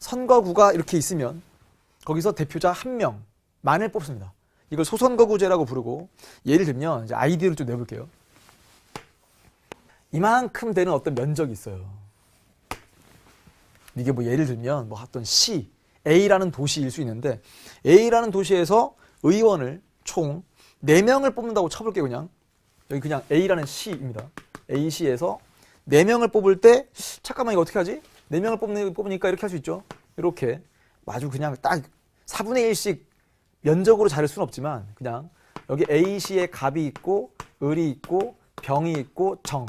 선거구가 이렇게 있으면 거기서 대표자 한 명만을 뽑습니다. 이걸 소선거구제라고 부르고, 예를 들면 이제 아이디어를 좀 내볼게요. 이만큼 되는 어떤 면적이 있어요. 이게 뭐 예를 들면 뭐 어떤 시, A라는 도시일 수 있는데, A라는 도시에서 의원을 총 4명을 뽑는다고 쳐볼게요. 그냥 여기 그냥 A라는 시입니다. A시에서 4명을 뽑을 때, 잠깐만 이거 어떻게 하지? 4명을 뽑으니까 이렇게 할 수 있죠. 이렇게 아주 그냥 딱 4분의 1씩 면적으로 자를 수는 없지만, 그냥 여기 A시에 갑이 있고 을이 있고 병이 있고 정,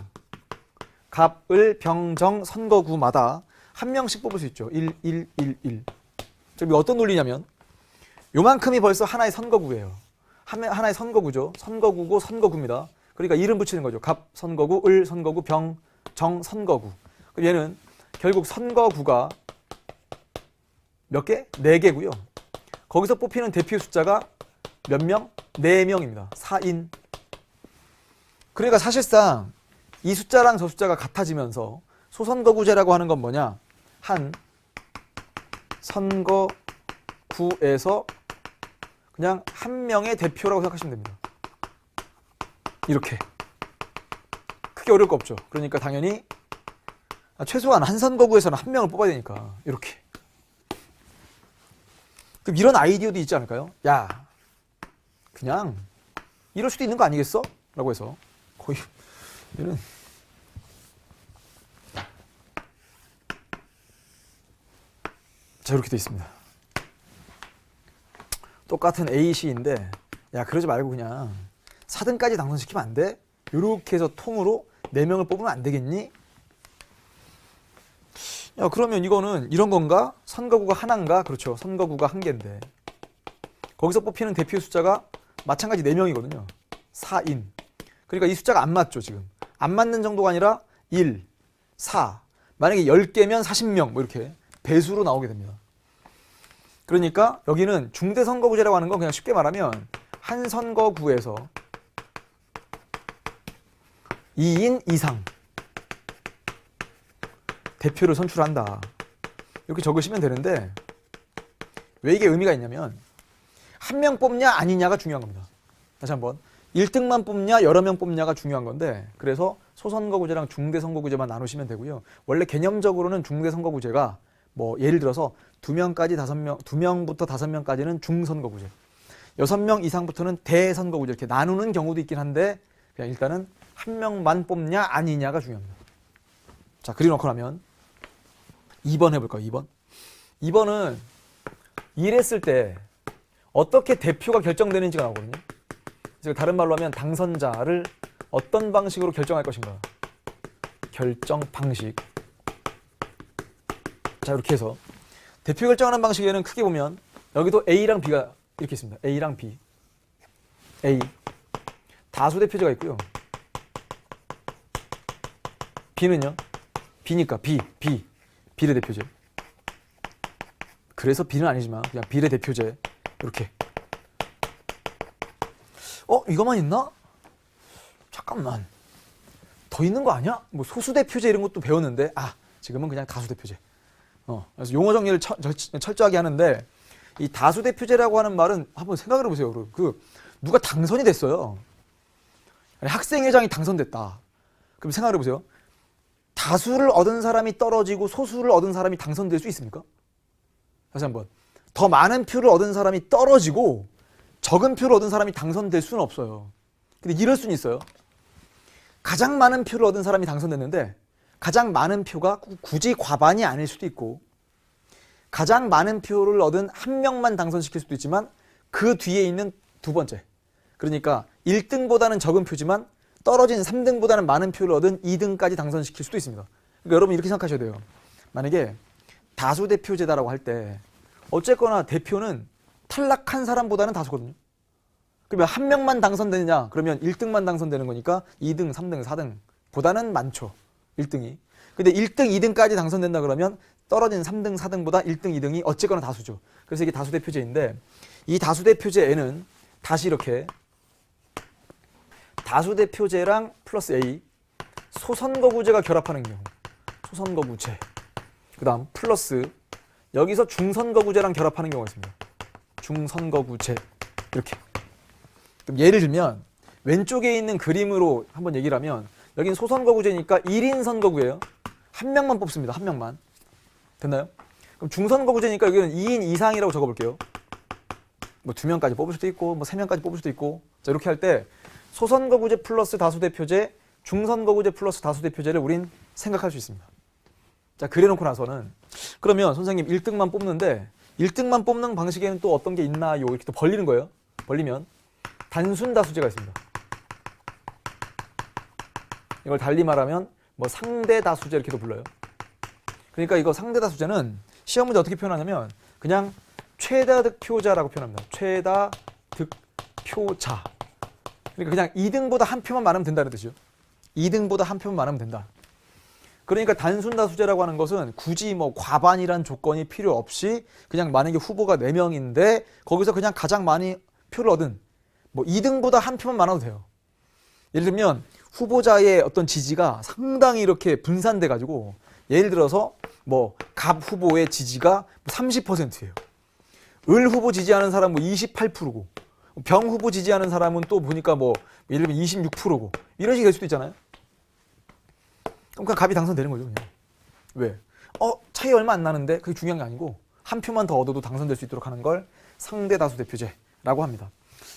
갑, 을, 병, 정 선거구마다 한 명씩 뽑을 수 있죠. 1, 1, 1, 1. 지금 어떤 논리냐면 요만큼이 벌써 하나의 선거구예요. 하나의 선거구죠. 선거구고 선거구입니다. 그러니까 이름 붙이는 거죠. 갑 선거구, 을 선거구, 병, 정 선거구. 그럼 얘는 결국 선거구가 몇 개? 4개고요. 거기서 뽑히는 대표 숫자가 몇 명? 4명입니다. 4인. 그러니까 사실상 이 숫자랑 저 숫자가 같아지면서 소선거구제라고 하는 건 뭐냐? 한 선거구에서 그냥 한 명의 대표라고 생각하시면 됩니다. 이렇게. 크게 어려울 거 없죠. 그러니까 당연히 최소한 한 선거구에서는 한 명을 뽑아야 되니까 이렇게. 그럼 이런 아이디어도 있지 않을까요? 야, 그냥 이럴 수도 있는 거 아니겠어? 라고 해서 거의 얘는 자, 이렇게 돼 있습니다. 똑같은 A시인데, 야, 그러지 말고 그냥 4등까지 당선시키면 안 돼? 이렇게 해서 통으로 4명을 뽑으면 안 되겠니? 야, 그러면 이거는 이런 건가? 선거구가 하나인가? 그렇죠. 선거구가 1개인데 거기서 뽑히는 대표 숫자가 마찬가지 4명이거든요. 4인. 그러니까 이 숫자가 안 맞죠. 지금 안 맞는 정도가 아니라 1, 4. 만약에 10개면 40명 뭐 이렇게 배수로 나오게 됩니다. 그러니까 여기는 중대선거구제라고 하는 건 그냥 쉽게 말하면 한 선거구에서 2인 이상 대표를 선출한다. 이렇게 적으시면 되는데, 왜 이게 의미가 있냐면 한 명 뽑냐 아니냐가 중요한 겁니다. 다시 한번 1등만 뽑냐 여러 명 뽑냐가 중요한 건데, 그래서 소선거구제랑 중대선거구제만 나누시면 되고요. 원래 개념적으로는 중대선거구제가 뭐 예를 들어서 2명까지 5명, 2명부터 5명까지는 중선거구제, 6명 이상부터는 대선거구제, 이렇게 나누는 경우도 있긴 한데, 그냥 일단은 한 명만 뽑냐 아니냐가 중요합니다. 자, 그려놓고 나면 2번 해볼까요? 2번. 2번은 이랬을 때 어떻게 대표가 결정되는지가 나오거든요. 즉 다른 말로 하면 당선자를 어떤 방식으로 결정할 것인가. 결정 방식. 자, 이렇게 해서 대표 결정하는 방식에는 크게 보면 여기도 A랑 B가 이렇게 있습니다. A랑 B. A. 다수 대표제가 있고요. B는요? B니까 비례대표제. 그래서 B는 아니지만 그냥 비례대표제. 이렇게. 이거만 있나? 잠깐만. 더 있는 거 아니야? 뭐 소수대표제 이런 것도 배웠는데, 지금은 그냥 다수대표제. 그래서 용어 정리를 철저하게 하는데, 이 다수대표제라고 하는 말은 한번 생각을 해보세요. 누가 당선이 됐어요. 학생회장이 당선됐다. 그럼 생각을 해보세요. 다수를 얻은 사람이 떨어지고 소수를 얻은 사람이 당선될 수 있습니까? 다시 한번. 더 많은 표를 얻은 사람이 떨어지고 적은 표를 얻은 사람이 당선될 수는 없어요. 근데 이럴 수는 있어요. 가장 많은 표를 얻은 사람이 당선됐는데 가장 많은 표가 굳이 과반이 아닐 수도 있고, 가장 많은 표를 얻은 한 명만 당선시킬 수도 있지만 그 뒤에 있는 두 번째, 그러니까 1등보다는 적은 표지만 떨어진 3등보다는 많은 표를 얻은 2등까지 당선시킬 수도 있습니다. 그러니까 여러분 이렇게 생각하셔야 돼요. 만약에 다수대표제다라고 할 때 어쨌거나 대표는 탈락한 사람보다는 다수거든요. 그러면 한 명만 당선되느냐? 그러면 1등만 당선되는 거니까 2등, 3등, 4등 보다는 많죠. 1등이. 근데 1등, 2등까지 당선된다 그러면 떨어진 3등, 4등보다 1등, 2등이 어쨌거나 다수죠. 그래서 이게 다수대표제인데, 이 다수대표제에는 다시 이렇게 다수대표제랑 플러스 A, 소선거구제가 결합하는 경우, 소선거구제, 그 다음 플러스 여기서 중선거구제랑 결합하는 경우가 있습니다. 중선거구제 이렇게. 그럼 예를 들면 왼쪽에 있는 그림으로 한번 얘기를 하면 여긴 소선거구제니까 1인 선거구예요. 한 명만 뽑습니다. 한 명만. 됐나요? 그럼 중선거구제니까 여기는 2인 이상이라고 적어볼게요. 뭐 2명까지 뽑을 수도 있고 뭐 3명까지 뽑을 수도 있고. 자, 이렇게 할 때 소선거구제 플러스 다수대표제, 중선거구제 플러스 다수대표제를 우린 생각할 수 있습니다. 자, 그래놓고 나서는 그러면 선생님 1등만 뽑는데 1등만 뽑는 방식에는 또 어떤 게 있나요? 이렇게 또 벌리는 거예요. 벌리면 단순 다수제가 있습니다. 이걸 달리 말하면 뭐 상대 다수제 이렇게도 불러요. 그러니까 이거 상대 다수제는 시험 문제 어떻게 표현하냐면 그냥 최다 득표자라고 표현합니다. 최다 득표자. 그러니까 그냥 2등보다 한 표만 많으면 된다는 뜻이죠. 2등보다 한 표만 많으면 된다. 그러니까 단순 다수제라고 하는 것은 굳이 뭐 과반이란 조건이 필요 없이 그냥 만약에 후보가 4명인데 거기서 그냥 가장 많이 표를 얻은 뭐 2등보다 한 표만 많아도 돼요. 예를 들면 후보자의 어떤 지지가 상당히 이렇게 분산돼 가지고 예를 들어서 뭐 갑 후보의 지지가 30%예요. 을 후보 지지하는 사람은 뭐 28%고 병 후보 지지하는 사람은 또 보니까 뭐 예를 들면 26%고 이런 식이 될 수도 있잖아요. 그럼 그냥 갑이 당선되는 거죠, 그냥. 왜? 차이 얼마 안 나는데 그게 중요한 게 아니고 한 표만 더 얻어도 당선될 수 있도록 하는 걸 상대 다수 대표제라고 합니다.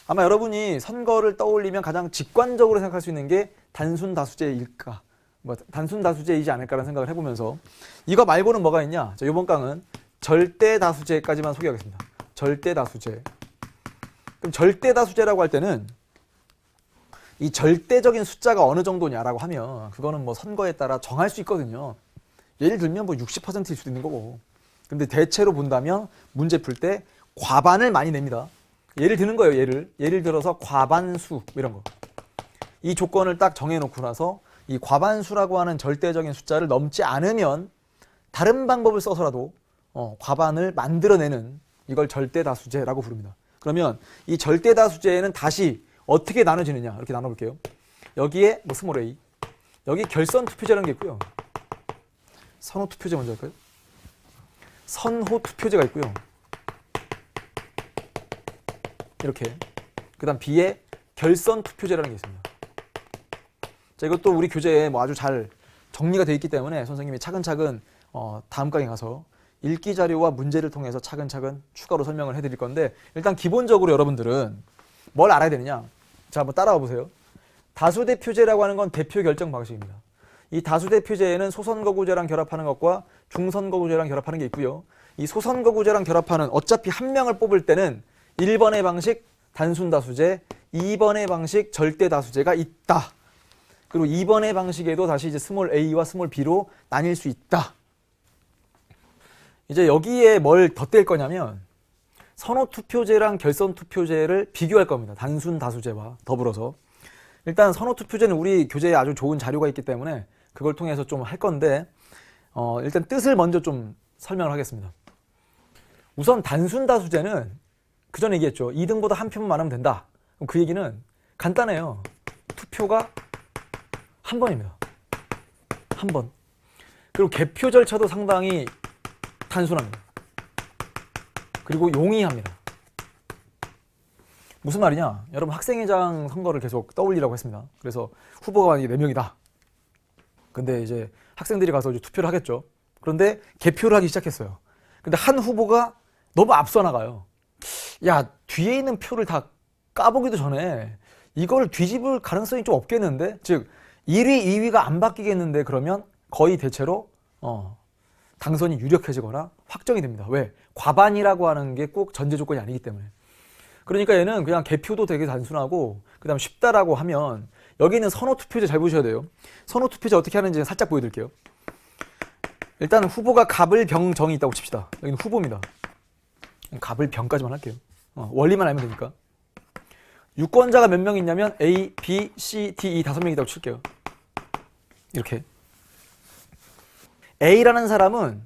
아마 여러분이 선거를 떠올리면 가장 직관적으로 생각할 수 있는 게 단순 다수제일까? 뭐 단순 다수제이지 않을까라는 생각을 해보면서 이거 말고는 뭐가 있냐? 자, 이번 강은 절대 다수제까지만 소개하겠습니다. 절대 다수제. 그럼 절대 다수제라고 할 때는 이 절대적인 숫자가 어느 정도냐라고 하면 그거는 뭐 선거에 따라 정할 수 있거든요. 예를 들면 뭐 60%일 수도 있는 거고. 근데 대체로 본다면 문제 풀 때 과반을 많이 냅니다. 예를 드는 거예요. 예를 들어서 과반수 이런 거. 이 조건을 딱 정해놓고 나서 이 과반수라고 하는 절대적인 숫자를 넘지 않으면 다른 방법을 써서라도 과반을 만들어내는 이걸 절대다수제라고 부릅니다. 그러면 이 절대다수제에는 다시 어떻게 나눠지느냐 이렇게 나눠볼게요. 여기에 뭐 스몰 a 여기 결선투표제라는 게 있고요. 선호투표제 먼저 할까요? 선호투표제가 있고요. 이렇게 그 다음 B에 결선투표제라는 게 있습니다. 자, 이것도 우리 교재에 뭐 아주 잘 정리가 되어 있기 때문에 선생님이 차근차근 다음 강에 가서 읽기 자료와 문제를 통해서 차근차근 추가로 설명을 해드릴 건데 일단 기본적으로 여러분들은 뭘 알아야 되느냐? 자, 한번 따라와 보세요. 다수대표제라고 하는 건 대표 결정 방식입니다. 이 다수대표제에는 소선거구제랑 결합하는 것과 중선거구제랑 결합하는 게 있고요. 이 소선거구제랑 결합하는 어차피 한 명을 뽑을 때는 1번의 방식 단순다수제, 2번의 방식 절대다수제가 있다. 그리고 2번의 방식에도 다시 이제 스몰 a와 스몰 b로 나뉠 수 있다. 이제 여기에 뭘 덧댈 거냐면 선호투표제랑 결선투표제를 비교할 겁니다. 단순 다수제와 더불어서. 일단 선호투표제는 우리 교재에 아주 좋은 자료가 있기 때문에 그걸 통해서 좀 할 건데 일단 뜻을 먼저 좀 설명을 하겠습니다. 우선 단순 다수제는 그 전에 얘기했죠. 2등보다 한 표만 많으면 된다. 그럼 그 얘기는 간단해요. 투표가 한 번입니다. 한 번. 그리고 개표 절차도 상당히 단순합니다. 그리고 용이합니다. 무슨 말이냐? 여러분 학생회장 선거를 계속 떠올리라고 했습니다. 그래서 후보가 만약에 4명이다. 근데 이제 학생들이 가서 이제 투표를 하겠죠. 그런데 개표를 하기 시작했어요. 근데 한 후보가 너무 앞서 나가요. 야, 뒤에 있는 표를 다 까보기도 전에 이걸 뒤집을 가능성이 좀 없겠는데? 즉 1위, 2위가 안 바뀌겠는데 그러면 거의 대체로 당선이 유력해지거나 확정이 됩니다. 왜? 과반이라고 하는 게 꼭 전제 조건이 아니기 때문에. 그러니까 얘는 그냥 개표도 되게 단순하고 그 다음 쉽다라고 하면 여기는 선호투표제 잘 보셔야 돼요. 선호투표제 어떻게 하는지 살짝 보여드릴게요. 일단 후보가 갑을 병 정이 있다고 칩시다. 여기는 후보입니다. 갑을 병까지만 할게요. 원리만 알면 되니까. 유권자가 몇 명 있냐면 A, B, C, D, E 5명 있다고 칠게요. 이렇게. A라는 사람은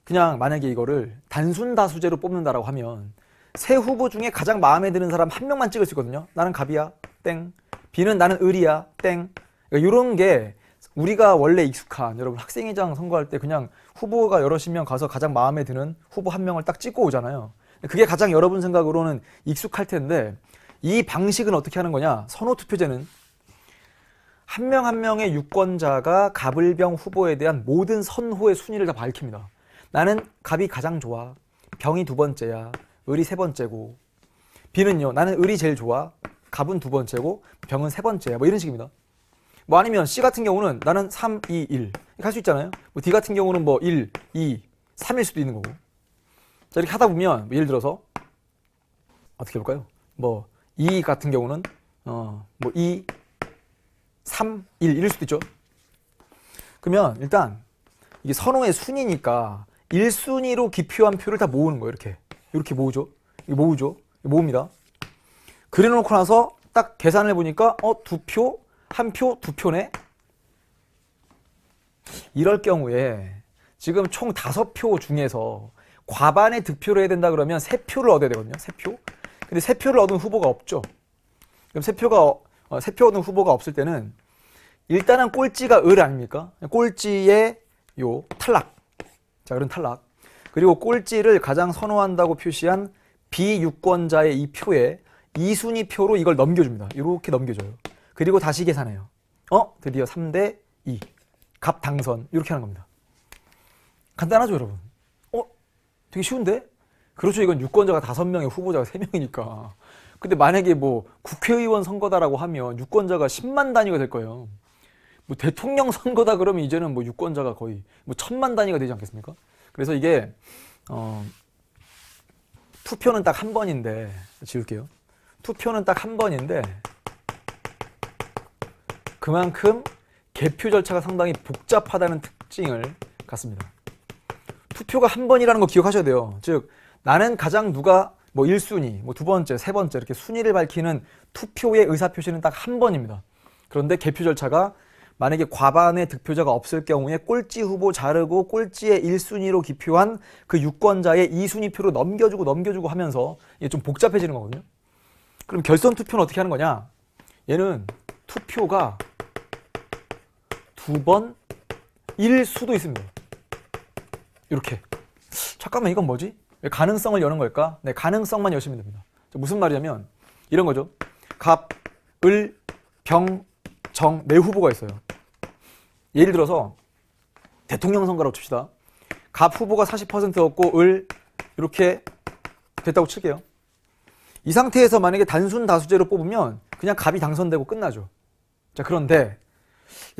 그냥 만약에 이거를 단순 다수제로 뽑는다라고 하면 세 후보 중에 가장 마음에 드는 사람 한 명만 찍을 수 있거든요. 나는 갑이야. 땡. B는 나는 을이야. 땡. 그러니까 이런 게 우리가 원래 익숙한 여러분 학생회장 선거할 때 그냥 후보가 여럿이면 가서 가장 마음에 드는 후보 한 명을 딱 찍고 오잖아요. 그게 가장 여러분 생각으로는 익숙할 텐데 이 방식은 어떻게 하는 거냐? 선호투표제는 한 명 한 명의 유권자가 갑을병 후보에 대한 모든 선호의 순위를 다 밝힙니다. 나는 갑이 가장 좋아. 병이 두 번째야. 을이 세 번째고. B는요. 나는 을이 제일 좋아. 갑은 두 번째고 병은 세 번째야. 뭐 이런 식입니다. 뭐 아니면 C 같은 경우는 나는 3, 2, 1 이렇게 할 수 있잖아요. 뭐 D 같은 경우는 뭐 1, 2, 3일 수도 있는 거고. 자, 이렇게 하다 보면 뭐 예를 들어서 어떻게 해볼까요? 뭐 2 같은 경우는 뭐 2, 3, 1 이럴 수도 있죠. 그러면 일단 이게 선호의 순위니까 1순위로 기표한 표를 다 모으는 거예요. 이렇게 모으죠. 이거 모으죠. 이거 모읍니다. 그려놓고 나서 딱 계산을 해보니까 두 표, 한 표, 두 표네. 이럴 경우에 지금 총 5표 중에서 과반의 득표를 해야 된다 그러면 3표를 얻어야 되거든요. 3표. 근데 3표를 얻은 후보가 없죠. 그럼 3표 얻은 후보가 없을 때는 일단은 꼴찌가 을 아닙니까? 꼴찌의 요 탈락. 자, 그런 탈락. 그리고 꼴찌를 가장 선호한다고 표시한 비유권자의 이 표에 2순위 표로 이걸 넘겨줍니다. 이렇게 넘겨줘요. 그리고 다시 계산해요. 드디어 3대 2. 갑 당선. 이렇게 하는 겁니다. 간단하죠, 여러분? 되게 쉬운데? 그렇죠. 이건 유권자가 5명에 후보자가 3명이니까. 근데 만약에 뭐 국회의원 선거다라고 하면 유권자가 10만 단위가 될 거예요. 뭐 대통령 선거다 그러면 이제는 뭐 유권자가 거의 뭐 1000만 단위가 되지 않겠습니까? 그래서 이게 투표는 딱 한 번인데 지울게요. 투표는 딱 한 번인데 그만큼 개표 절차가 상당히 복잡하다는 특징을 갖습니다. 투표가 한 번이라는 거 기억하셔야 돼요. 즉 나는 가장 누가 뭐 1순위, 뭐 두 번째, 세 번째 이렇게 순위를 밝히는 투표의 의사표시는 딱 한 번입니다. 그런데 개표 절차가 만약에 과반의 득표자가 없을 경우에 꼴찌 후보 자르고 꼴찌의 1순위로 기표한 그 유권자의 2순위표로 넘겨주고 하면서 이게 좀 복잡해지는 거거든요. 그럼 결선 투표는 어떻게 하는 거냐? 얘는 투표가 2번일 수도 있습니다. 이렇게. 잠깐만 이건 뭐지? 왜 가능성을 여는 걸까? 네, 가능성만 여시면 됩니다. 무슨 말이냐면 이런 거죠. 갑, 을, 병, 정 네 후보가 있어요. 예를 들어서 대통령 선거라고 칩시다. 갑 후보가 40% 얻고 을 이렇게 됐다고 칠게요. 이 상태에서 만약에 단순 다수제로 뽑으면 그냥 갑이 당선되고 끝나죠. 자, 그런데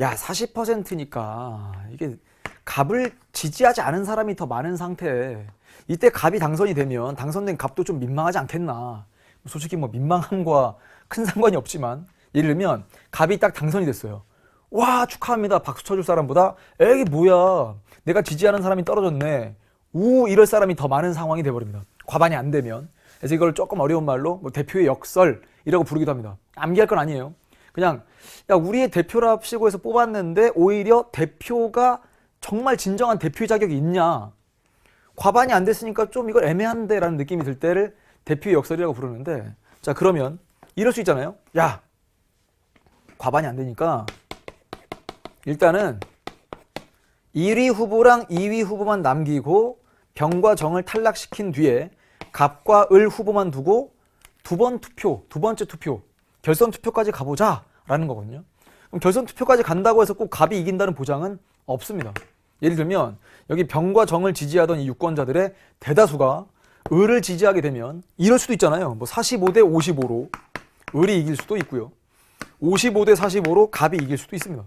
야 40%니까 이게 갑을 지지하지 않은 사람이 더 많은 상태에 이때 갑이 당선이 되면 당선된 갑도 좀 민망하지 않겠나. 솔직히 뭐 민망함과 큰 상관이 없지만 예를 들면 갑이 딱 당선이 됐어요. 와 축하합니다. 박수 쳐줄 사람보다 에이 뭐야 내가 지지하는 사람이 떨어졌네. 이럴 사람이 더 많은 상황이 돼버립니다. 과반이 안 되면. 그래서 이걸 조금 어려운 말로 뭐 대표의 역설이라고 부르기도 합니다. 암기할 건 아니에요. 그냥 야 우리의 대표랍시고 해서 뽑았는데 오히려 대표가 정말 진정한 대표의 자격이 있냐. 과반이 안 됐으니까 좀 이걸 애매한데 라는 느낌이 들 때를 대표의 역설이라고 부르는데 자 그러면 이럴 수 있잖아요. 야 과반이 안 되니까 일단은 1위 후보랑 2위 후보만 남기고 병과 정을 탈락시킨 뒤에 갑과 을 후보만 두고 두 번째 투표, 결선 투표까지 가보자 라는 거거든요. 그럼 결선 투표까지 간다고 해서 꼭 갑이 이긴다는 보장은 없습니다. 예를 들면 여기 병과 정을 지지하던 이 유권자들의 대다수가 을을 지지하게 되면 이럴 수도 있잖아요. 뭐 45대 55로 을이 이길 수도 있고요. 55대 45로 갑이 이길 수도 있습니다.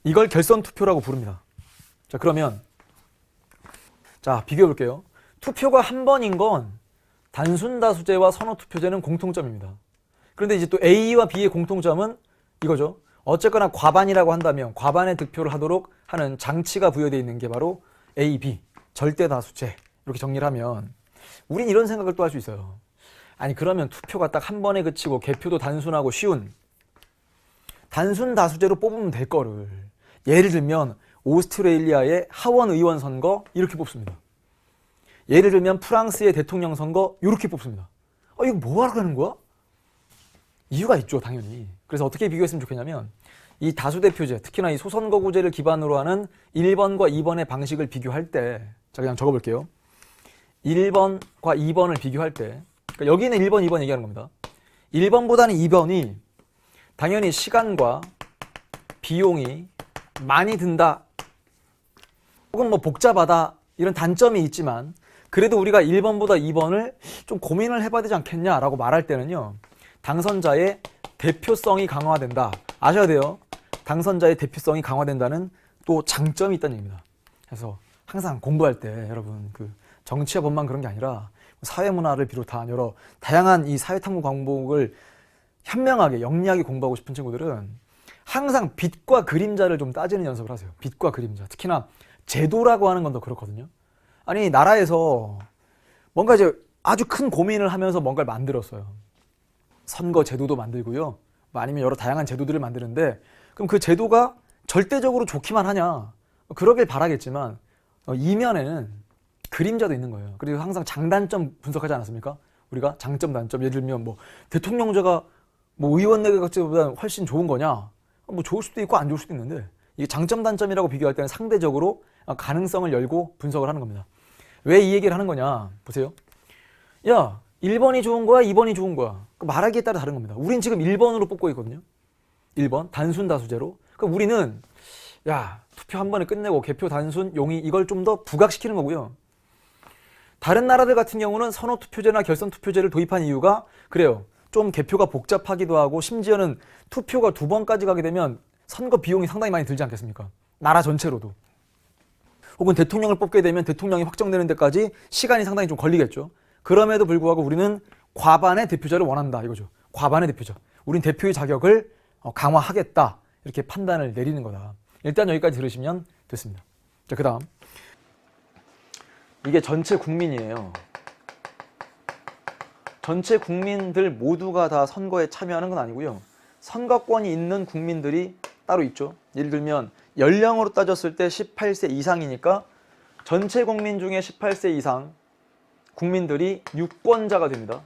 이걸 결선 투표라고 부릅니다. 자, 그러면 자, 비교해 볼게요. 투표가 한 번인 건 단순 다수제와 선호 투표제는 공통점입니다. 그런데 이제 또 A와 B의 공통점은 이거죠. 어쨌거나 과반이라고 한다면 과반의 득표를 하도록 하는 장치가 부여되어 있는 게 바로 A, B, 절대 다수제. 이렇게 정리를 하면 우린 이런 생각을 또 할 수 있어요. 아니 그러면 투표가 딱 한 번에 그치고 개표도 단순하고 쉬운 단순 다수제로 뽑으면 될 거를 예를 들면 오스트레일리아의 하원 의원 선거 이렇게 뽑습니다. 예를 들면 프랑스의 대통령 선거 이렇게 뽑습니다. 이거 뭐 하러 가는 거야? 이유가 있죠, 당연히. 그래서 어떻게 비교했으면 좋겠냐면 이 다수대표제, 특히나 이 소선거구제를 기반으로 하는 1번과 2번의 방식을 비교할 때, 자 그냥 적어볼게요. 1번과 2번을 비교할 때, 그러니까 여기는 1번, 2번 얘기하는 겁니다. 1번보다는 2번이 당연히 시간과 비용이 많이 든다, 혹은 뭐 복잡하다 이런 단점이 있지만 그래도 우리가 1번보다 2번을 좀 고민을 해봐야 되지 않겠냐라고 말할 때는요, 당선자의 대표성이 강화된다. 아셔야 돼요. 당선자의 대표성이 강화된다는 또 장점이 있다는 얘기입니다. 그래서 항상 공부할 때 여러분 그 정치와 법만 그런 게 아니라 사회문화를 비롯한 여러 다양한 이 사회탐구 과목을 현명하게 영리하게 공부하고 싶은 친구들은 항상 빛과 그림자를 좀 따지는 연습을 하세요. 빛과 그림자. 특히나 제도라고 하는 건 더 그렇거든요. 아니 나라에서 뭔가 이제 아주 큰 고민을 하면서 뭔가를 만들었어요. 선거 제도도 만들고요. 뭐 아니면 여러 다양한 제도들을 만드는데 그럼 그 제도가 절대적으로 좋기만 하냐? 그러길 바라겠지만 이면에는 그림자도 있는 거예요. 그리고 항상 장단점 분석하지 않았습니까? 우리가 장점, 단점. 예를 들면 뭐 대통령제가 뭐 의원내각제보다 훨씬 좋은 거냐? 뭐 좋을 수도 있고 안 좋을 수도 있는데 이게 장점, 단점이라고 비교할 때는 상대적으로 가능성을 열고 분석을 하는 겁니다. 왜 이 얘기를 하는 거냐? 보세요. 야, 1번이 좋은 거야? 2번이 좋은 거야? 말하기에 따라 다른 겁니다. 우린 지금 1번으로 뽑고 있거든요. 1번, 단순 다수제로. 그럼 우리는 야, 투표 한 번에 끝내고 개표 단순, 용의 이걸 좀 더 부각시키는 거고요. 다른 나라들 같은 경우는 선호투표제나 결선투표제를 도입한 이유가 그래요. 좀 개표가 복잡하기도 하고 심지어는 투표가 2번까지 가게 되면 선거 비용이 상당히 많이 들지 않겠습니까? 나라 전체로도. 혹은 대통령을 뽑게 되면 대통령이 확정되는 데까지 시간이 상당히 좀 걸리겠죠. 그럼에도 불구하고 우리는 과반의 대표자를 원한다 이거죠. 과반의 대표자. 우린 대표의 자격을 강화하겠다 이렇게 판단을 내리는 거다. 일단 여기까지 들으시면 됐습니다. 자, 그 다음 이게 전체 국민이에요. 전체 국민들 모두가 다 선거에 참여하는 건 아니고요. 선거권이 있는 국민들이 따로 있죠. 예를 들면 연령으로 따졌을 때 18세 이상이니까 전체 국민 중에 18세 이상 국민들이 유권자가 됩니다.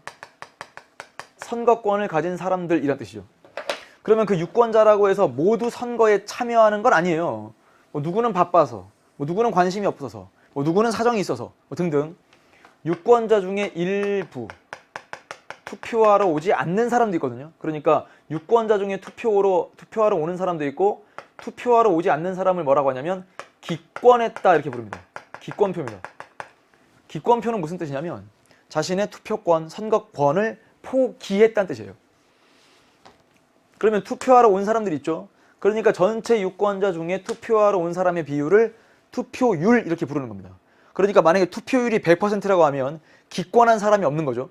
선거권을 가진 사람들이란 뜻이죠. 그러면 그 유권자라고 해서 모두 선거에 참여하는 건 아니에요. 뭐 누구는 바빠서, 뭐 누구는 관심이 없어서, 뭐 누구는 사정이 있어서 뭐 등등 유권자 중에 일부 투표하러 오지 않는 사람도 있거든요. 그러니까 유권자 중에 투표하러 오는 사람도 있고 투표하러 오지 않는 사람을 뭐라고 하냐면 기권했다 이렇게 부릅니다. 기권표입니다. 기권표는 무슨 뜻이냐면 자신의 투표권, 선거권을 포기했다는 뜻이에요. 그러면 투표하러 온 사람들이 있죠. 그러니까 전체 유권자 중에 투표하러 온 사람의 비율을 투표율 이렇게 부르는 겁니다. 그러니까 만약에 투표율이 100%라고 하면 기권한 사람이 없는 거죠.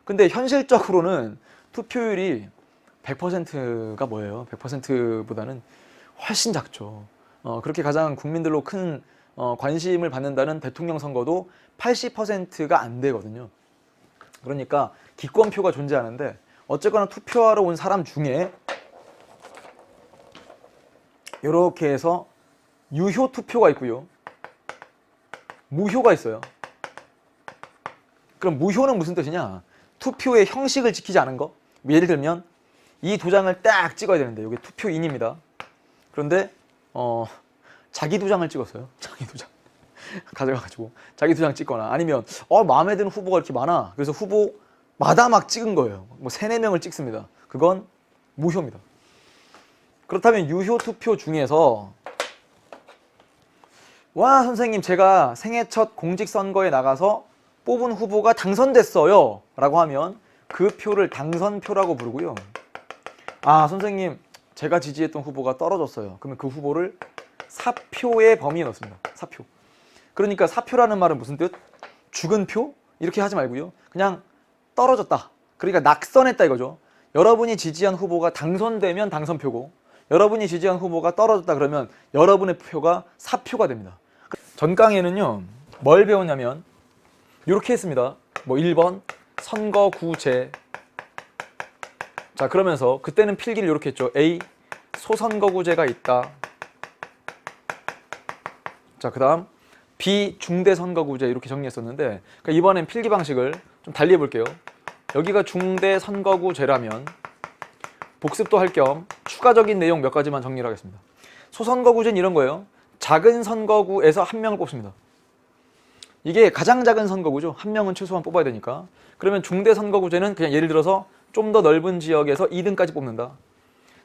근데 현실적으로는 투표율이 100%가 뭐예요? 100%보다는 훨씬 작죠. 그렇게 가장 국민들로 큰 관심을 받는다는 대통령 선거도 80%가 안 되거든요. 그러니까 기권표가 존재하는데 어쨌거나 투표하러 온 사람 중에 이렇게 해서 유효 투표가 있고요. 무효가 있어요. 그럼 무효는 무슨 뜻이냐? 투표의 형식을 지키지 않은 거. 예를 들면 이 도장을 딱 찍어야 되는데 이게 투표인입니다. 그런데 자기 도장을 찍었어요. 자기 도장 가져가가지고 자기 도장 찍거나 아니면 마음에 드는 후보가 이렇게 많아. 그래서 후보마다 막 찍은 거예요. 뭐 3, 4명을 찍습니다. 그건 무효입니다. 그렇다면 유효 투표 중에서 와 선생님 제가 생애 첫 공직선거에 나가서 뽑은 후보가 당선됐어요 라고 하면 그 표를 당선표라고 부르고요. 아 선생님 제가 지지했던 후보가 떨어졌어요. 그러면 그 후보를 사표의 범위에 넣습니다. 사표. 그러니까 사표라는 말은 무슨 뜻? 죽은 표? 이렇게 하지 말고요. 그냥 떨어졌다. 그러니까 낙선했다 이거죠. 여러분이 지지한 후보가 당선되면 당선표고 여러분이 지지한 후보가 떨어졌다 그러면 여러분의 표가 사표가 됩니다. 전 강의는요. 뭘 배웠냐면 이렇게 했습니다. 뭐 1번 선거구제. 자 그러면서 그때는 필기를 이렇게 했죠. A 소선거구제가 있다. 자 그 다음 B 중대선거구제 이렇게 정리했었는데 그러니까 이번엔 필기 방식을 좀 달리 해볼게요. 여기가 중대선거구제라면 복습도 할 겸 추가적인 내용 몇 가지만 정리를 하겠습니다. 소선거구제는 이런 거예요. 작은 선거구에서 한 명을 뽑습니다. 이게 가장 작은 선거구죠. 한 명은 최소한 뽑아야 되니까. 그러면 중대 선거구제는 그냥 예를 들어서 좀 더 넓은 지역에서 2등까지 뽑는다.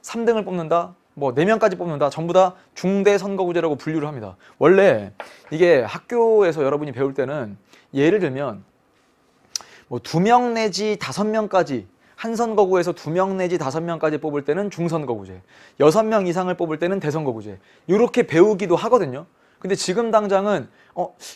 3등을 뽑는다. 뭐 4명까지 뽑는다. 전부 다 중대 선거구제라고 분류를 합니다. 원래 이게 학교에서 여러분이 배울 때는 예를 들면 뭐 2명 내지 5명까지 한 선거구에서 2명 내지 5명까지 뽑을 때는 중선거구제, 6명 이상을 뽑을 때는 대선거구제 이렇게 배우기도 하거든요. 근데 지금 당장은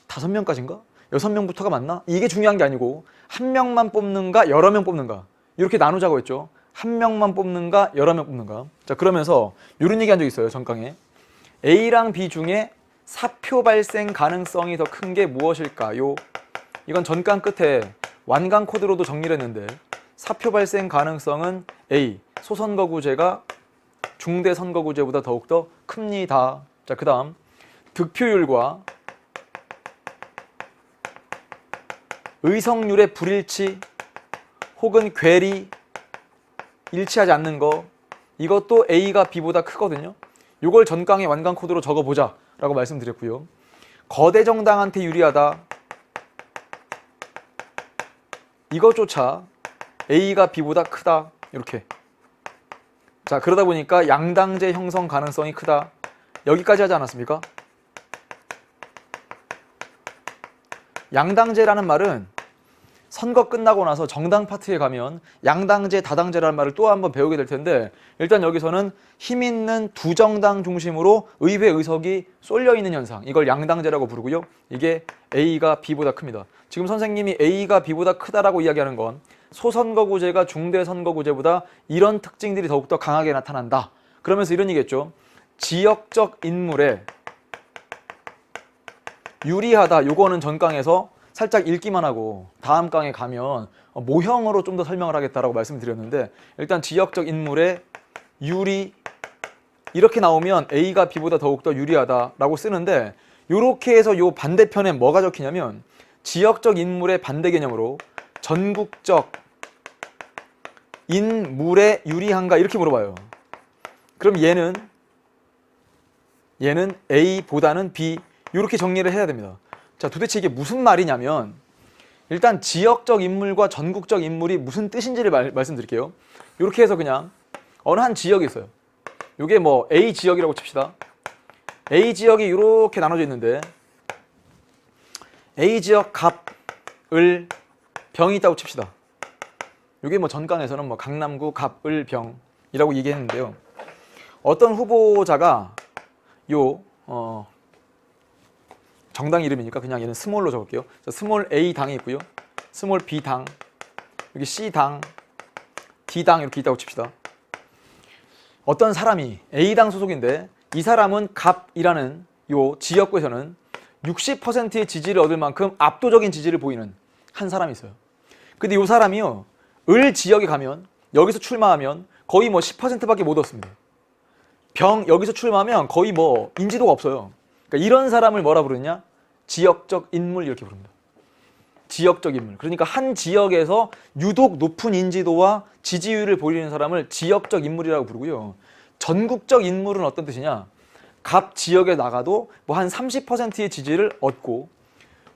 5명까지인가? 6명부터가 맞나? 이게 중요한 게 아니고 한 명만 뽑는가 여러 명 뽑는가 이렇게 나누자고 했죠. 한 명만 뽑는가 여러 명 뽑는가. 자, 그러면서 이런 얘기 한 적 있어요. 전강에. A랑 B 중에 사표 발생 가능성이 더 큰 게 무엇일까요? 이건 전강 끝에 완강 코드로도 정리를 했는데 사표 발생 가능성은 A, 소선거구제가 중대 선거구제보다 더욱더 큽니다. 자, 그 다음 득표율과 의석률의 불일치 혹은 괴리 일치하지 않는 거 이것도 A가 B보다 크거든요. 이걸 전강의 완강 코드로 적어보자 라고 말씀드렸고요. 거대 정당한테 유리하다. 이것조차 A가 B보다 크다. 이렇게. 자, 그러다 보니까 양당제 형성 가능성이 크다. 여기까지 하지 않았습니까? 양당제라는 말은 선거 끝나고 나서 정당 파트에 가면 양당제, 다당제라는 말을 또 한번 배우게 될 텐데 일단 여기서는 힘 있는 두 정당 중심으로 의회 의석이 쏠려 있는 현상 이걸 양당제라고 부르고요. 이게 A가 B보다 큽니다. 지금 선생님이 A가 B보다 크다라고 이야기하는 건 소선거구제가 중대선거구제보다 이런 특징들이 더욱더 강하게 나타난다. 그러면서 이런 얘기겠죠. 지역적 인물에 유리하다. 요거는 전강에서 살짝 읽기만 하고 다음 강에 가면 모형으로 좀 더 설명을 하겠다라고 말씀드렸는데 일단 지역적 인물에 유리 이렇게 나오면 A가 B보다 더욱더 유리하다라고 쓰는데 이렇게 해서 요 반대편에 뭐가 적히냐면 지역적 인물의 반대 개념으로 전국적 인물에 유리한가 이렇게 물어봐요. 그럼 얘는 A보다는 B 이렇게 정리를 해야 됩니다. 자, 도대체 이게 무슨 말이냐면 일단 지역적 인물과 전국적 인물이 무슨 뜻인지를 말씀드릴게요. 이렇게 해서 그냥 어느 한 지역이 있어요. 이게 뭐 A 지역이라고 칩시다. A 지역이 이렇게 나눠져 있는데 A 지역 갑, 을, 병이 있다고 칩시다. 이게 뭐 전강에서는 뭐 강남구 갑, 을, 병이라고 얘기했는데요. 어떤 후보자가 정당 이름이니까 그냥 얘는 스몰로 적을게요. 스몰 A 당이 있고요. 스몰 B 당, 여기 C 당, D 당 이렇게 있다고 칩시다. 어떤 사람이 A 당 소속인데 이 사람은 갑이라는 요 지역구에서는 60%의 지지를 얻을 만큼 압도적인 지지를 보이는 한 사람이 있어요. 근데 이 사람이요, 을 지역에 가면 여기서 출마하면 거의 뭐 10%밖에 못 얻습니다. 병 여기서 출마하면 거의 뭐 인지도가 없어요. 그러니까 이런 사람을 뭐라 부르냐? 지역적 인물 이렇게 부릅니다. 지역적 인물. 그러니까 한 지역에서 유독 높은 인지도와 지지율을 보이는 사람을 지역적 인물이라고 부르고요. 전국적 인물은 어떤 뜻이냐? 갑 지역에 나가도 뭐 한 30%의 지지를 얻고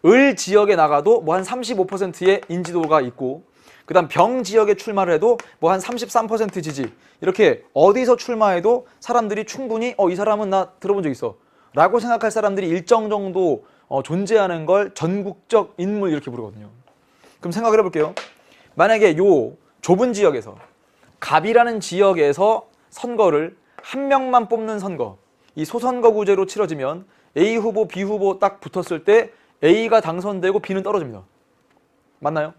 을 지역에 나가도 뭐 한 35%의 인지도가 있고 그 다음 병 지역에 출마를 해도 뭐 한 33% 지지 이렇게 어디서 출마해도 사람들이 충분히 이 사람은 나 들어본 적 있어 라고 생각할 사람들이 일정 정도 존재하는 걸 전국적 인물 이렇게 부르거든요. 그럼 생각을 해볼게요. 만약에 요 좁은 지역에서 갑이라는 지역에서 선거를 한 명만 뽑는 선거 이 소선거구제로 치러지면 A 후보, B 후보 딱 붙었을 때 A가 당선되고 B는 떨어집니다. 맞나요?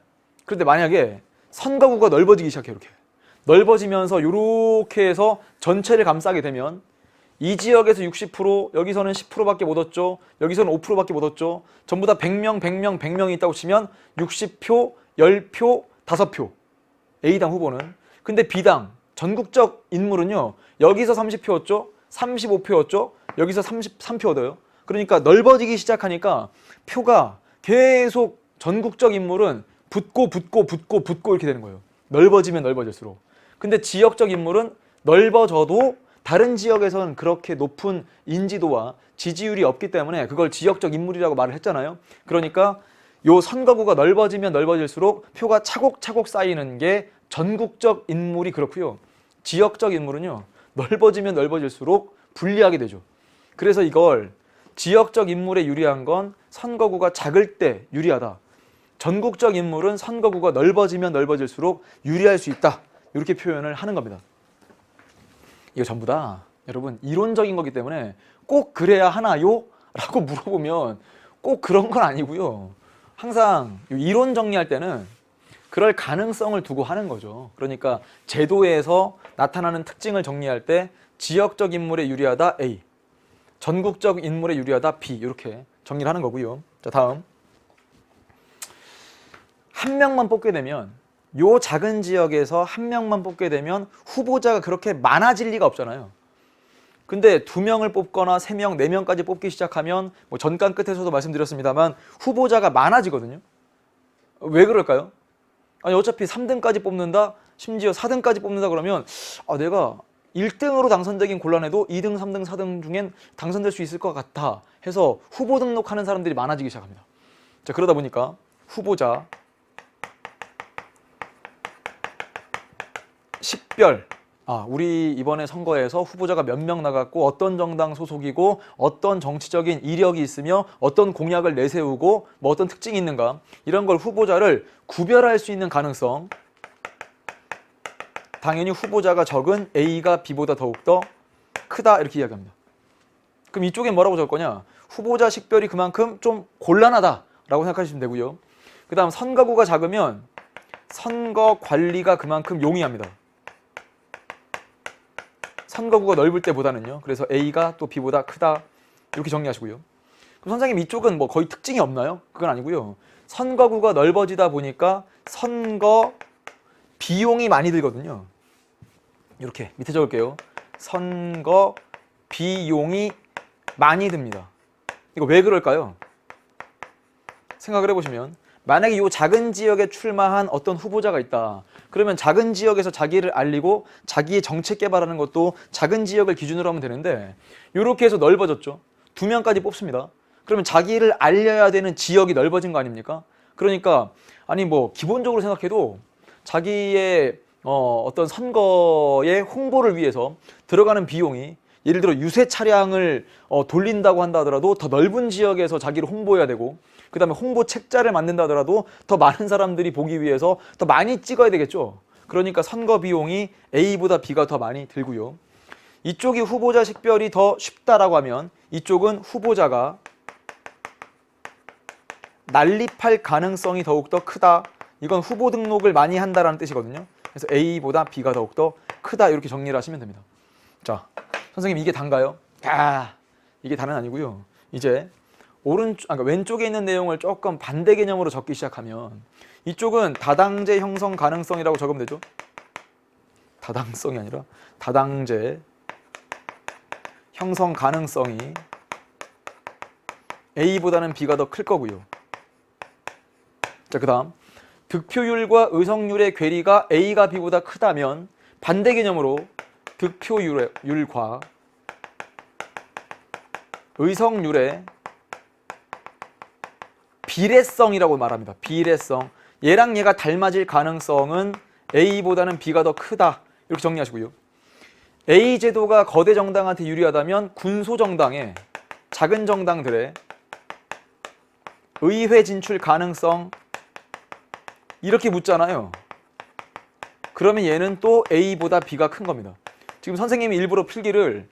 그런데 만약에 선거구가 넓어지기 시작해요. 이렇게 넓어지면서 이렇게 해서 전체를 감싸게 되면 이 지역에서 60%, 여기서는 10%밖에 못 얻죠. 여기서는 5%밖에 못 얻죠. 전부 다 100명, 100명, 100명이 있다고 치면 60표, 10표, 5표. A당 후보는. 근데 B당, 전국적 인물은요. 여기서 30표 얻죠. 35표 얻죠. 여기서 33표 얻어요. 그러니까 넓어지기 시작하니까 표가 계속 전국적 인물은 붙고 이렇게 되는 거예요. 넓어지면 넓어질수록. 근데 지역적 인물은 넓어져도 다른 지역에서는 그렇게 높은 인지도와 지지율이 없기 때문에 그걸 지역적 인물이라고 말을 했잖아요. 그러니까 요 선거구가 넓어지면 넓어질수록 표가 차곡차곡 쌓이는 게 전국적 인물이 그렇고요. 지역적 인물은요, 넓어지면 넓어질수록 불리하게 되죠. 그래서 이걸 지역적 인물에 유리한 건 선거구가 작을 때 유리하다. 전국적 인물은 선거구가 넓어지면 넓어질수록 유리할 수 있다. 이렇게 표현을 하는 겁니다. 이거 전부 다 여러분 이론적인 거기 때문에 꼭 그래야 하나요? 라고 물어보면 꼭 그런 건 아니고요. 항상 이론 정리할 때는 그럴 가능성을 두고 하는 거죠. 그러니까 제도에서 나타나는 특징을 정리할 때 지역적 인물에 유리하다 A, 전국적 인물에 유리하다 B 이렇게 정리를 하는 거고요. 자, 다음 한 명만 뽑게 되면 요 작은 지역에서 한 명만 뽑게 되면 후보자가 그렇게 많아질 리가 없잖아요. 근데 2명을 뽑거나 3명, 4명까지 뽑기 시작하면 뭐 전간 끝에서도 말씀드렸습니다만 후보자가 많아지거든요. 왜 그럴까요? 아니 어차피 3등까지 뽑는다, 심지어 4등까지 뽑는다 그러면 내가 1등으로 당선되긴 곤란해도 2등, 3등, 4등 중엔 당선될 수 있을 것 같아 해서 후보 등록하는 사람들이 많아지기 시작합니다. 자, 그러다 보니까 후보자 식별, 우리 이번에 선거에서 후보자가 몇 명 나갔고 어떤 정당 소속이고 어떤 정치적인 이력이 있으며 어떤 공약을 내세우고 뭐 어떤 특징이 있는가 이런 걸 후보자를 구별할 수 있는 가능성, 당연히 후보자가 적은 A가 B보다 더욱더 크다 이렇게 이야기합니다. 그럼 이쪽에 뭐라고 적을 거냐? 후보자 식별이 그만큼 좀 곤란하다 라고 생각하시면 되고요. 그 다음 선거구가 작으면 선거 관리가 그만큼 용이합니다. 선거구가 넓을 때보다는요. 그래서 A가 또 B보다 크다 이렇게 정리하시고요. 그럼 선생님 이쪽은 뭐 거의 특징이 없나요? 그건 아니고요. 선거구가 넓어지다 보니까 선거 비용이 많이 들거든요. 이렇게 밑에 적을게요. 선거 비용이 많이 듭니다. 이거 왜 그럴까요? 생각을 해보시면 만약에 이 작은 지역에 출마한 어떤 후보자가 있다. 그러면 작은 지역에서 자기를 알리고 자기의 정책 개발하는 것도 작은 지역을 기준으로 하면 되는데 이렇게 해서 넓어졌죠. 2명까지 뽑습니다. 그러면 자기를 알려야 되는 지역이 넓어진 거 아닙니까? 그러니까 아니 뭐 기본적으로 생각해도 자기의 어떤 선거의 홍보를 위해서 들어가는 비용이 예를 들어 유세 차량을 돌린다고 한다 하더라도 더 넓은 지역에서 자기를 홍보해야 되고 그 다음에 홍보 책자를 만든다 하더라도 더 많은 사람들이 보기 위해서 더 많이 찍어야 되겠죠. 그러니까 선거 비용이 A보다 B가 더 많이 들고요. 이쪽이 후보자 식별이 더 쉽다라고 하면 이쪽은 후보자가 난립할 가능성이 더욱더 크다. 이건 후보 등록을 많이 한다라는 뜻이거든요. 그래서 A보다 B가 더욱더 크다 이렇게 정리를 하시면 됩니다. 자, 선생님 이게 단가요? 이게 다는 아니고요. 이제 그러니까 왼쪽에 있는 내용을 조금 반대 개념으로 적기 시작하면 이쪽은 다당제 형성 가능성이라고 적으면 되죠. 다당성이 아니라 다당제 형성 가능성이 A보다는 B가 더 클 거고요. 자, 그 다음 득표율과 의석률의 괴리가 A가 B보다 크다면 반대 개념으로 득표율과 의석률의 비례성이라고 말합니다. 비례성. 얘랑 얘가 닮아질 가능성은 A보다는 B가 더 크다. 이렇게 정리하시고요. A 제도가 거대 정당한테 유리하다면 군소 정당의 작은 정당들의 의회 진출 가능성 이렇게 묻잖아요. 그러면 얘는 또 A보다 B가 큰 겁니다. 지금 선생님이 일부러 필기를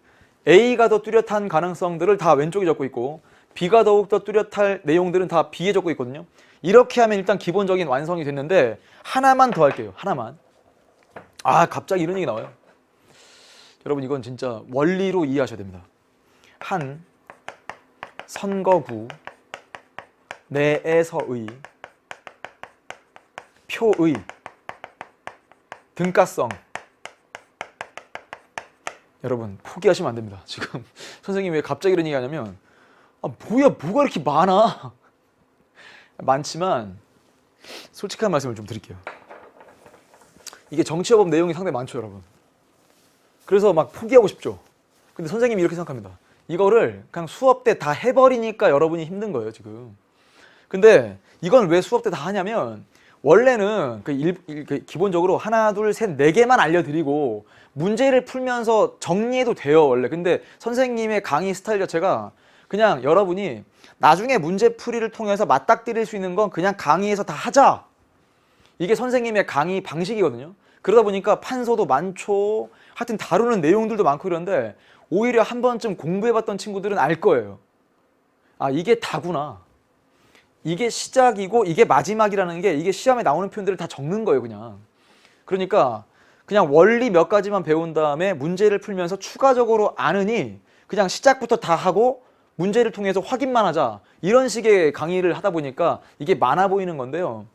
A가 더 뚜렷한 가능성들을 다 왼쪽에 적고 있고 B가 더욱더 뚜렷할 내용들은 다 B에 적고 있거든요. 이렇게 하면 일단 기본적인 완성이 됐는데 하나만 더 할게요. 하나만. 갑자기 이런 얘기 나와요. 여러분 이건 진짜 원리로 이해하셔야 됩니다. 한 선거구 내에서의 표의 등가성. 여러분 포기하시면 안 됩니다. 지금 선생님이 왜 갑자기 이런 얘기 하냐면 뭐가 이렇게 많아. 많지만 솔직한 말씀을 좀 드릴게요. 이게 정치여법 내용이 상당히 많죠, 여러분. 그래서 막 포기하고 싶죠. 근데 선생님이 이렇게 생각합니다. 이거를 그냥 수업 때 다 해버리니까 여러분이 힘든 거예요, 지금. 근데 이건 왜 수업 때 다 하냐면 원래는 기본적으로 하나, 둘, 셋, 네 개만 알려드리고 문제를 풀면서 정리해도 돼요, 원래. 근데 선생님의 강의 스타일 자체가 그냥 여러분이 나중에 문제풀이를 통해서 맞닥뜨릴 수 있는 건 그냥 강의에서 다 하자. 이게 선생님의 강의 방식이거든요. 그러다 보니까 판서도 많죠. 하여튼 다루는 내용들도 많고 이런데 오히려 한 번쯤 공부해봤던 친구들은 알 거예요. 아, 이게 다구나. 이게 시작이고 이게 마지막이라는 게 이게 시험에 나오는 표현들을 다 적는 거예요, 그냥. 그러니까 그냥 원리 몇 가지만 배운 다음에 문제를 풀면서 추가적으로 아느니 그냥 시작부터 다 하고 문제를 통해서 확인만 하자. 이런 식의 강의를 하다 보니까 이게 많아 보이는 건데요.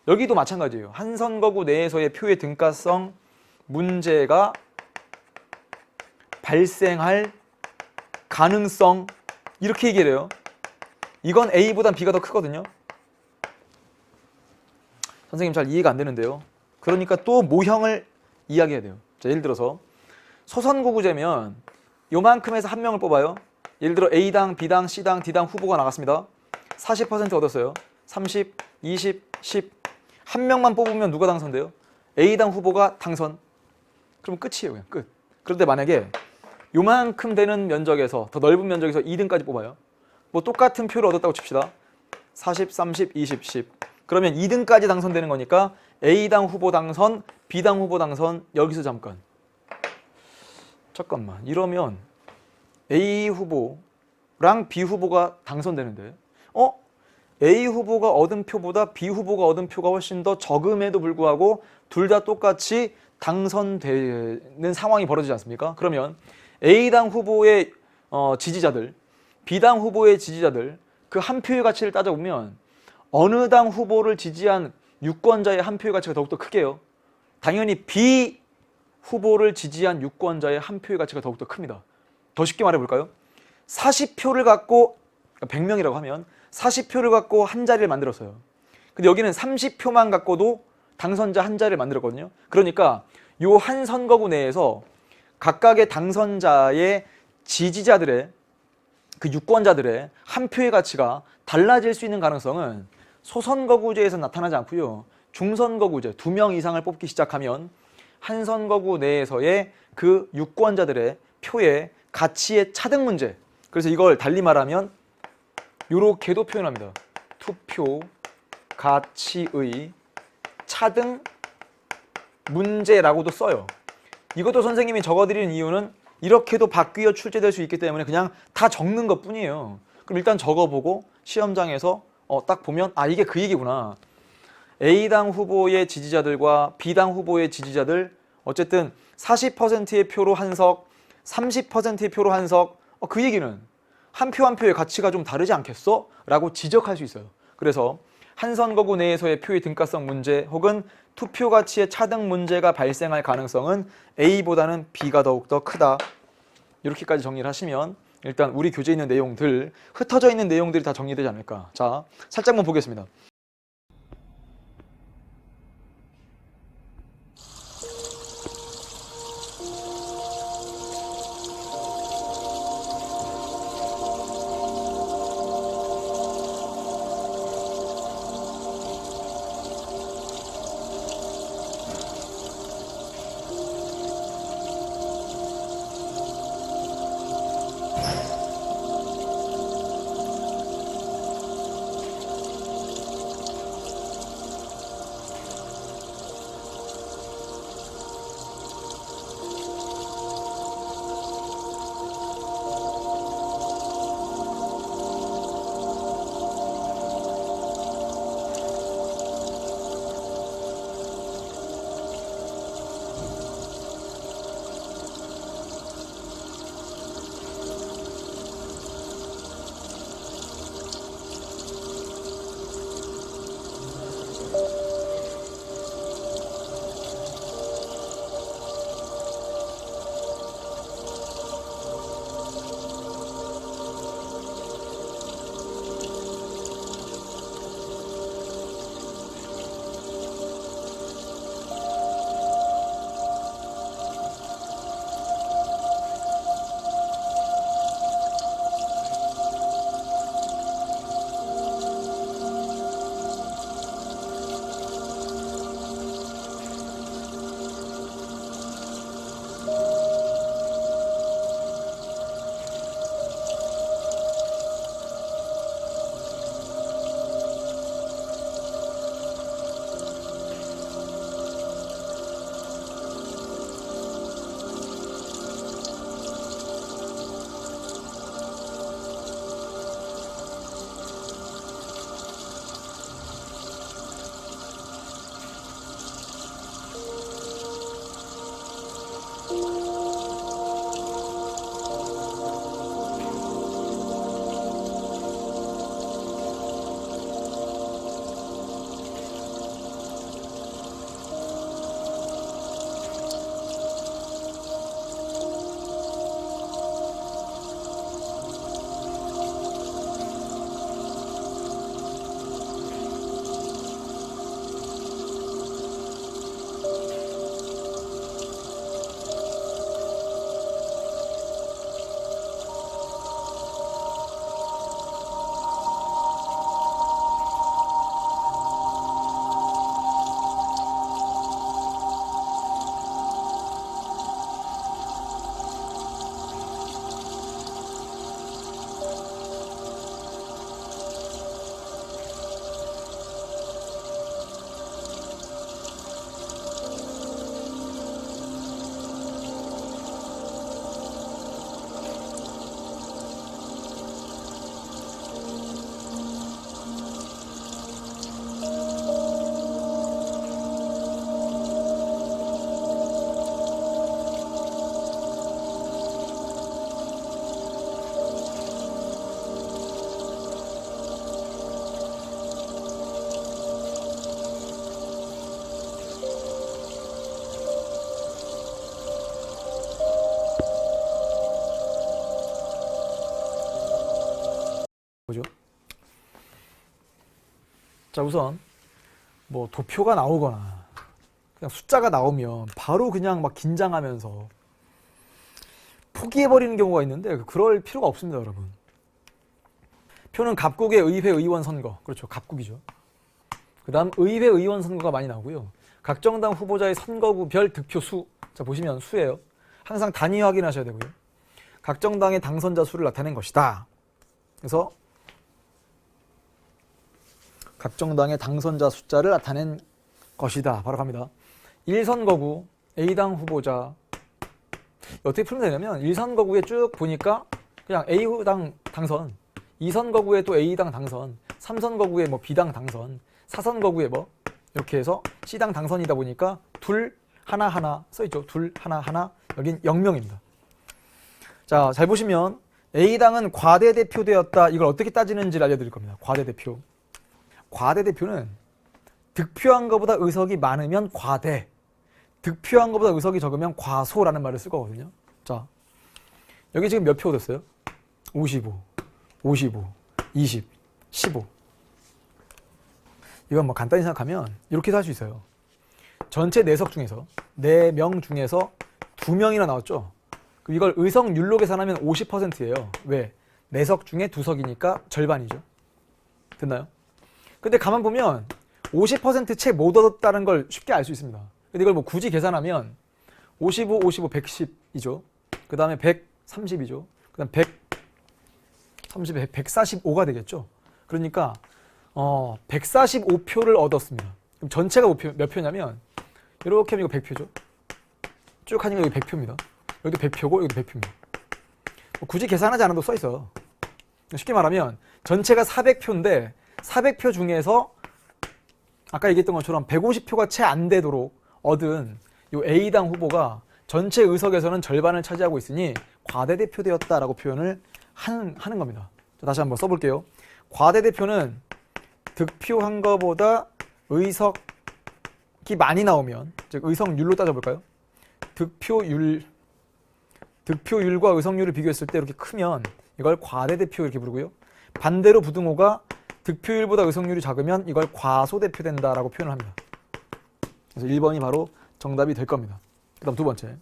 여기도 마찬가지예요. 한 선거구 내에서의 표의 등가성 문제가 발생할 가능성 이렇게 얘기를 해요. 이건 A보단 B가 더 크거든요. 선생님 잘 이해가 안 되는데요. 그러니까 또 모형을 이야기해야 돼요. 자, 예를 들어서 소선거구제면 요만큼에서 한 명을 뽑아요. 예를 들어 A당, B당, C당, D당 후보가 나갔습니다. 40% 얻었어요. 30, 20, 10. 한 명만 뽑으면 누가 당선돼요? A당 후보가 당선. 그럼 끝이에요, 그냥 끝. 그런데 만약에 요만큼 되는 면적에서 더 넓은 면적에서 2등까지 뽑아요. 뭐 똑같은 표를 얻었다고 칩시다. 40, 30, 20, 10. 그러면 2등까지 당선되는 거니까 A당 후보 당선, B당 후보 당선. 여기서 잠깐만. 이러면 A 후보랑 B 후보가 당선되는데 A 후보가 얻은 표보다 B 후보가 얻은 표가 훨씬 더 적음에도 불구하고 둘 다 똑같이 당선되는 상황이 벌어지지 않습니까? 그러면 A당 후보의 지지자들, B당 후보의 지지자들 그 한 표의 가치를 따져보면 어느 당 후보를 지지한 유권자의 한 표의 가치가 더욱더 크게요. 당연히 B 후보를 지지한 유권자의 한 표의 가치가 더욱더 큽니다. 더 쉽게 말해볼까요? 40표를 갖고 100명이라고 하면 40표를 갖고 한 자리를 만들었어요. 근데 여기는 30표만 갖고도 당선자 한 자리를 만들었거든요. 그러니까 요 한 선거구 내에서 각각의 당선자의 지지자들의 그 유권자들의 한 표의 가치가 달라질 수 있는 가능성은 소선거구제에서 나타나지 않고요. 중선거구제 2명 이상을 뽑기 시작하면 한 선거구 내에서의 그 유권자들의 표의 가치의 차등 문제. 그래서 이걸 달리 말하면 요렇게도 표현합니다. 투표 가치의 차등 문제라고도 써요. 이것도 선생님이 적어드리는 이유는 이렇게도 바뀌어 출제될 수 있기 때문에 그냥 다 적는 것 뿐이에요. 그럼 일단 적어보고 시험장에서 딱 보면 아 이게 그 얘기구나. A당 후보의 지지자들과 B당 후보의 지지자들 어쨌든 40%의 표로 한 석, 30%의 표로 한 석. 그 얘기는 한 표 한 표의 가치가 좀 다르지 않겠어? 라고 지적할 수 있어요. 그래서 한 선거구 내에서의 표의 등가성 문제 혹은 투표 가치의 차등 문제가 발생할 가능성은 A보다는 B가 더욱더 크다. 이렇게까지 정리를 하시면 일단 우리 교재에 있는 내용들, 흩어져 있는 내용들이 다 정리되지 않을까. 자, 살짝만 보겠습니다. 자, 우선 뭐 도표가 나오거나 그냥 숫자가 나오면 바로 그냥 막 긴장하면서 포기해버리는 경우가 있는데 그럴 필요가 없습니다, 여러분. 표는 갑국의 의회 의원 선거, 그렇죠, 갑국이죠. 그 다음 의회 의원 선거가 많이 나오고요. 각 정당 후보자의 선거구별 득표 수, 자 보시면 수예요. 항상 단위 확인하셔야 되고요. 각 정당의 당선자 수를 나타낸 것이다. 그래서 각 정당의 당선자 숫자를 나타낸 것이다. 바로 갑니다. 1선거구 A당 후보자, 어떻게 풀면 되냐면 1선거구에 쭉 보니까 그냥 A당 당선, 2선거구에 또 A당 당선, 3선거구에 뭐 B당 당선, 4선거구에 뭐 이렇게 해서 C당 당선이다 보니까 둘 하나 하나 써있죠. 둘 하나 하나, 여긴 0명입니다. 자, 잘 보시면 A당은 과대대표되었다. 이걸 어떻게 따지는지를 알려드릴 겁니다. 과대대표. 과대대표는 득표한 것보다 의석이 많으면 과대, 득표한 것보다 의석이 적으면 과소라는 말을 쓸 거거든요. 자, 여기 지금 몇 표 얻었어요? 55, 55, 20, 15. 이건 뭐 간단히 생각하면 이렇게도 할 수 있어요. 전체 4석 중에서 4명 중에서 2명이나 나왔죠. 그럼 이걸 의석률로 계산하면 50%예요. 왜? 4석 중에 2석이니까 절반이죠. 됐나요? 근데 가만 보면 50%채 못 얻었다는 걸 쉽게 알 수 있습니다. 근데 이걸 뭐 굳이 계산하면 55, 55, 110이죠. 그 다음에 130이죠. 그 다음 130, 145가 되겠죠. 그러니까 145표를 얻었습니다. 그럼 전체가 몇 표냐면 이렇게 하면 이거 100표죠. 쭉 하니까 여기 100표입니다. 여기도 100표고 여기도 100표입니다. 뭐 굳이 계산하지 않아도 써있어요. 쉽게 말하면 전체가 400표인데 400표 중에서 아까 얘기했던 것처럼 150표가 채 안 되도록 얻은 요 A당 후보가 전체 의석에서는 절반을 차지하고 있으니 과대대표되었다라고 표현을 하는 겁니다. 자, 다시 한번 써볼게요. 과대대표는 득표한 것보다 의석이 많이 나오면, 즉 의석률로 따져볼까요? 득표율과 의석률을 비교했을 때 이렇게 크면 이걸 과대대표 이렇게 부르고요. 반대로 부등호가 득표율보다 의석률이 작으면 이걸 과소대표된다라고 표현을 합니다. 그래서 1번이 바로 정답이 될 겁니다. 그 다음 두 번째.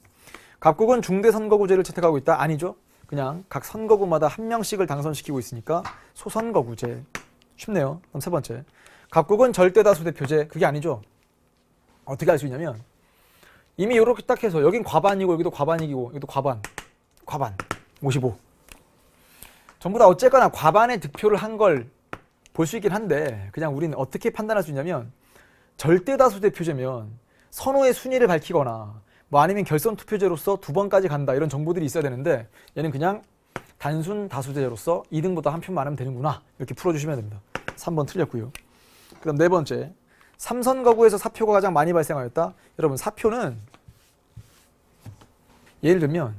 갑국은 중대선거구제를 채택하고 있다? 아니죠. 그냥 각 선거구마다 한 명씩을 당선시키고 있으니까 소선거구제. 쉽네요. 그럼 세 번째. 갑국은 절대다수 대표제. 그게 아니죠. 어떻게 알 수 있냐면 이미 이렇게 딱 해서 여긴 과반이고 여기도 과반이고 여기도 과반 55. 전부 다 어쨌거나 과반의 득표를 한 걸 볼 수 있긴 한데 그냥 우리는 어떻게 판단할 수 있냐면 절대다수 대표제면 선호의 순위를 밝히거나 뭐 아니면 결선 투표제로서 2번까지 간다 이런 정보들이 있어야 되는데 얘는 그냥 단순 다수제로서 2등보다 한 표 많으면 되는구나 이렇게 풀어주시면 됩니다. 3번 틀렸고요. 그 다음 네 번째. 3선거구에서 사표가 가장 많이 발생하였다. 여러분 사표는 예를 들면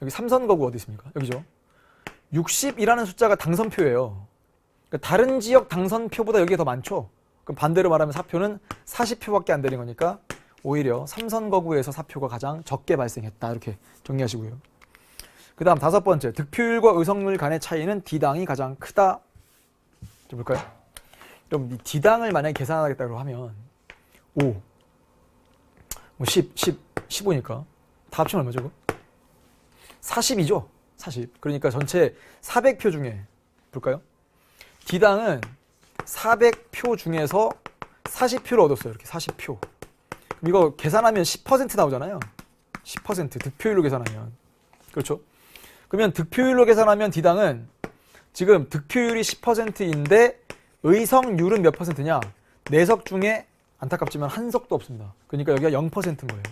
여기 3선거구 어디 있습니까? 여기죠. 60이라는 숫자가 당선표예요. 그러니까 다른 지역 당선표보다 여기가 더 많죠. 그럼 반대로 말하면 사표는 40표밖에 안 되는 거니까 오히려 3선거구에서 사표가 가장 적게 발생했다. 이렇게 정리하시고요. 그 다음 다섯 번째. 득표율과 의석률 간의 차이는 D당이 가장 크다. 좀 볼까요? 그럼 이 D당을 만약에 계산하겠다고 하면 5, 뭐 10, 15니까 다 합치면 얼마죠? 40이죠? 40. 그러니까 전체 400표 중에 볼까요? D당은 400표 중에서 40표를 얻었어요. 이렇게 40표. 그럼 이거 계산하면 10% 나오잖아요. 10% 득표율로 계산하면. 그렇죠? 그러면 득표율로 계산하면 D당은 지금 득표율이 10%인데 의석률은 몇 %냐? 4석 중에 안타깝지만 한 석도 없습니다. 그러니까 여기가 0%인 거예요.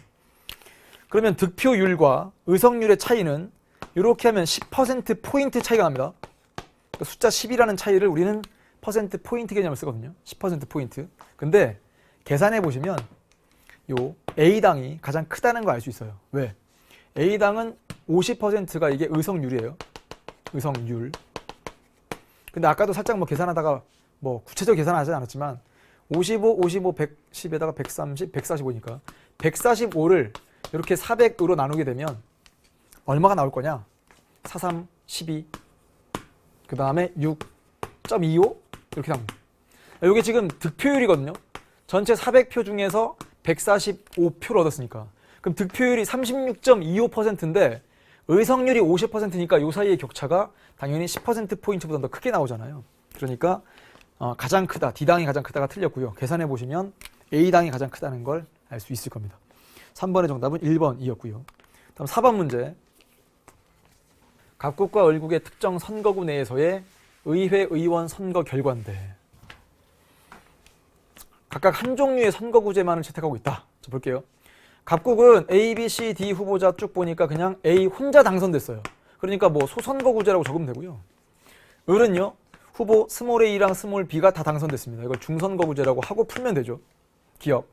그러면 득표율과 의석률의 차이는 이렇게 하면 10%포인트 차이가 납니다. 그러니까 숫자 10이라는 차이를 우리는 %포인트 개념을 쓰거든요. 10%포인트. 근데 계산해 보시면 요 A당이 가장 크다는 거 알 수 있어요. 왜? A당은 50%가 이게 의석률이에요. 의석률. 근데 아까도 살짝 뭐 계산하다가 뭐 구체적으로 계산하지 않았지만 55, 55, 110에다가 130, 145니까 145를 이렇게 400으로 나누게 되면 얼마가 나올 거냐? 43, 12, 그 다음에 6.25 이렇게 나옵니다. 이게 지금 득표율이거든요. 전체 400표 중에서 145표를 얻었으니까. 그럼 득표율이 36.25%인데 의석률이 50%니까 이 사이의 격차가 당연히 10%포인트보다 더 크게 나오잖아요. 그러니까 가장 크다, D당이 가장 크다가 틀렸고요. 계산해 보시면 A당이 가장 크다는 걸 알 수 있을 겁니다. 3번의 정답은 1번이었고요. 다음 4번 문제. 갑국과 을국의 특정 선거구 내에서의 의회 의원 선거 결과인데 각각 한 종류의 선거구제만을 채택하고 있다. 자, 볼게요. 갑국은 A, B, C, D 후보자 쭉 보니까 그냥 A 혼자 당선됐어요. 그러니까 뭐 소선거구제라고 적으면 되고요. 을은요. 후보 스몰 a랑 스몰 b가 다 당선됐습니다. 이걸 중선거구제라고 하고 풀면 되죠. 기억.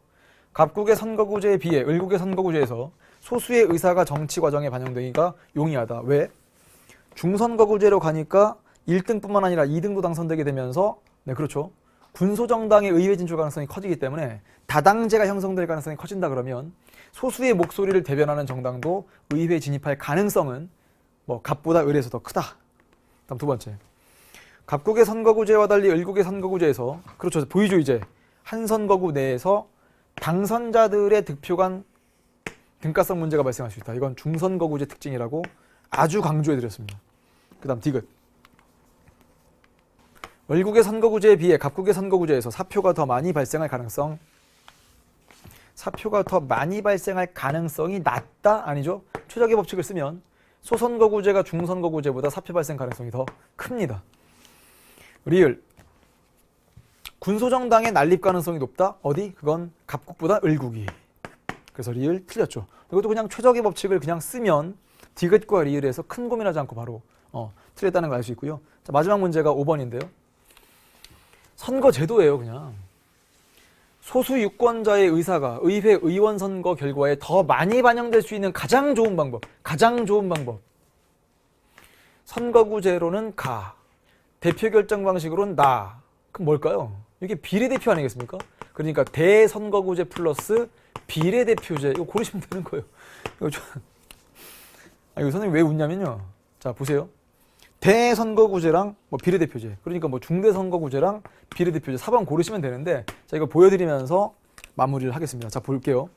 갑국의 선거구제에 비해 을국의 선거구제에서 소수의 의사가 정치 과정에 반영되기가 용이하다. 왜? 중선거구제로 가니까 1등뿐만 아니라 2등도 당선되게 되면서 네 그렇죠. 군소정당의 의회 진출 가능성이 커지기 때문에 다당제가 형성될 가능성이 커진다 그러면 소수의 목소리를 대변하는 정당도 의회에 진입할 가능성은 뭐 갑보다 을에서 더 크다. 다음 두 번째. 갑국의 선거구제와 달리 을국의 선거구제에서 그렇죠. 보이죠 이제. 한 선거구 내에서 당선자들의 득표 간 등가성 문제가 발생할 수 있다. 이건 중선거구제 특징이라고 아주 강조해드렸습니다. 그 다음 디귿. 을국의 선거구제에 비해 갑국의 선거구제에서 사표가 더 많이 발생할 가능성이 낮다? 아니죠. 최적의 법칙을 쓰면 소선거구제가 중선거구제보다 사표 발생 가능성이 더 큽니다. 리을. 군소정당의 난립 가능성이 높다? 어디? 그건 갑국보다 을국이. 그래서 리을 틀렸죠. 이것도 그냥 최적의 법칙을 그냥 쓰면 디귿과 리을에서 큰 고민하지 않고 바로 틀렸다는 걸 알 수 있고요. 자, 마지막 문제가 5번인데요. 선거제도예요, 그냥. 소수 유권자의 의사가 의회 의원 선거 결과에 더 많이 반영될 수 있는 가장 좋은 방법. 선거구제로는 가. 대표 결정 방식으로는 나. 그럼 뭘까요? 이게 비례대표 아니겠습니까? 그러니까 대선거구제 플러스 비례대표제. 이거 고르시면 되는 거예요. 이거 선생님 왜 웃냐면요. 자, 보세요. 대선거구제랑 뭐 비례대표제. 그러니까 뭐 중대선거구제랑 비례대표제 4번 고르시면 되는데 자, 이거 보여드리면서 마무리를 하겠습니다. 자, 볼게요.